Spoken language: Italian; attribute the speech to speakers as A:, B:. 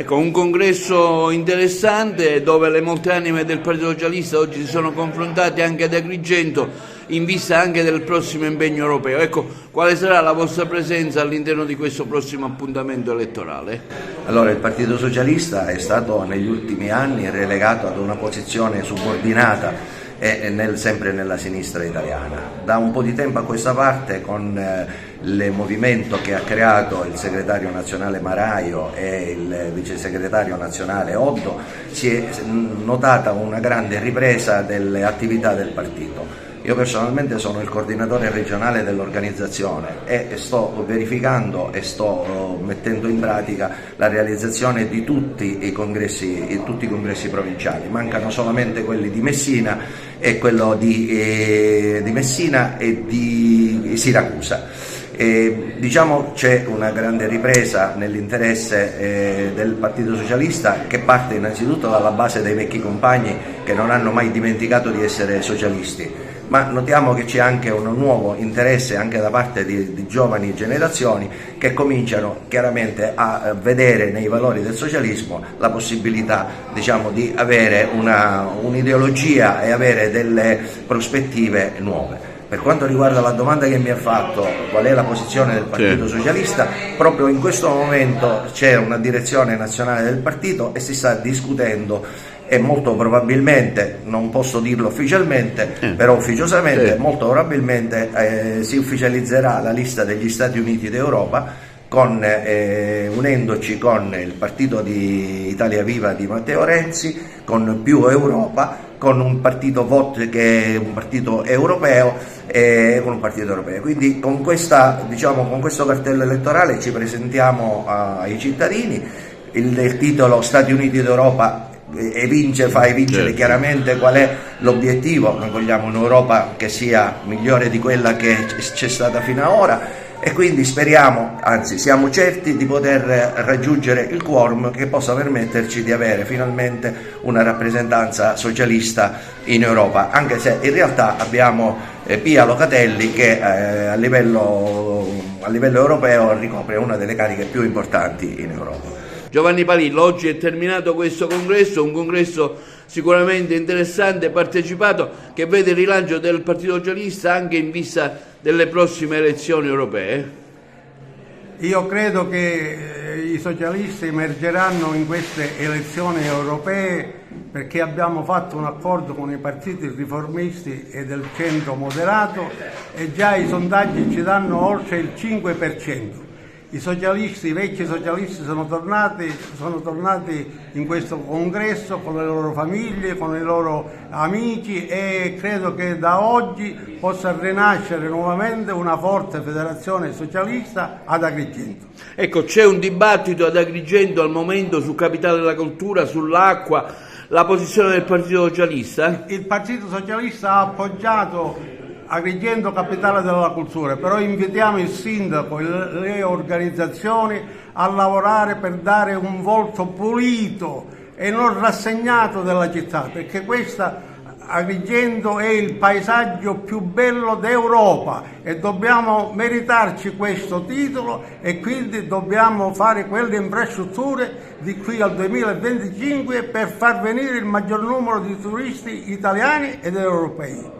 A: Ecco, un congresso interessante dove le molte anime del Partito Socialista oggi si sono confrontate anche ad Agrigento in vista anche del prossimo impegno europeo. Ecco, quale sarà la vostra presenza all'interno di questo prossimo appuntamento elettorale?
B: Allora, il Partito Socialista è stato negli ultimi anni relegato ad una posizione subordinata sempre nella sinistra italiana. Da un po' di tempo a questa parte, con il movimento che ha creato il segretario nazionale Maraio e il vice segretario nazionale Oddo, si è notata una grande ripresa delle attività del partito. Io personalmente sono il coordinatore regionale dell'organizzazione e sto verificando e sto mettendo in pratica la realizzazione di tutti i congressi provinciali. Mancano solamente quelli di Messina e quello di Messina e di Siracusa. Diciamo c'è una grande ripresa nell'interesse del Partito Socialista, che parte innanzitutto dalla base dei vecchi compagni che non hanno mai dimenticato di essere socialisti. Ma notiamo che c'è anche un nuovo interesse anche da parte di giovani generazioni che cominciano chiaramente a vedere nei valori del socialismo la possibilità, diciamo, di avere un'ideologia e avere delle prospettive nuove. Per quanto riguarda la domanda che mi ha fatto, qual è la posizione del Partito Socialista, proprio in questo momento c'è una direzione nazionale del partito e si sta discutendo e molto probabilmente, non posso dirlo ufficialmente, però ufficiosamente, molto probabilmente si ufficializzerà la lista degli Stati Uniti d'Europa, unendoci con il partito di Italia Viva di Matteo Renzi, con Più Europa, con un partito VOT che è un partito europeo Quindi con questo cartello elettorale ci presentiamo ai cittadini. Il titolo Stati Uniti d'Europa fa evincere chiaramente qual è l'obiettivo. Noi vogliamo un'Europa che sia migliore di quella che c'è stata fino ad ora, e quindi speriamo, anzi siamo certi di poter raggiungere il quorum che possa permetterci di avere finalmente una rappresentanza socialista in Europa, anche se in realtà abbiamo Pia Locatelli che a livello europeo ricopre una delle cariche più importanti in Europa.
A: Giovanni Palillo, oggi è terminato questo congresso, un congresso sicuramente interessante e partecipato, che vede il rilancio del Partito Socialista anche in vista delle prossime elezioni europee.
C: Io credo che i socialisti emergeranno in queste elezioni europee perché abbiamo fatto un accordo con i partiti riformisti e del centro moderato e già i sondaggi ci danno oltre il 5%. I vecchi socialisti sono tornati in questo congresso con le loro famiglie, con i loro amici, e credo che da oggi possa rinascere nuovamente una forte federazione socialista ad Agrigento.
A: Ecco, c'è un dibattito ad Agrigento al momento sul capitale della cultura, sull'acqua, la posizione del Partito Socialista?
C: Il Partito Socialista ha appoggiato Agrigento capitale della cultura, però invitiamo il sindaco e le organizzazioni a lavorare per dare un volto pulito e non rassegnato della città, perché questa Agrigento è il paesaggio più bello d'Europa e dobbiamo meritarci questo titolo, e quindi dobbiamo fare quelle infrastrutture di qui al 2025 per far venire il maggior numero di turisti italiani ed europei.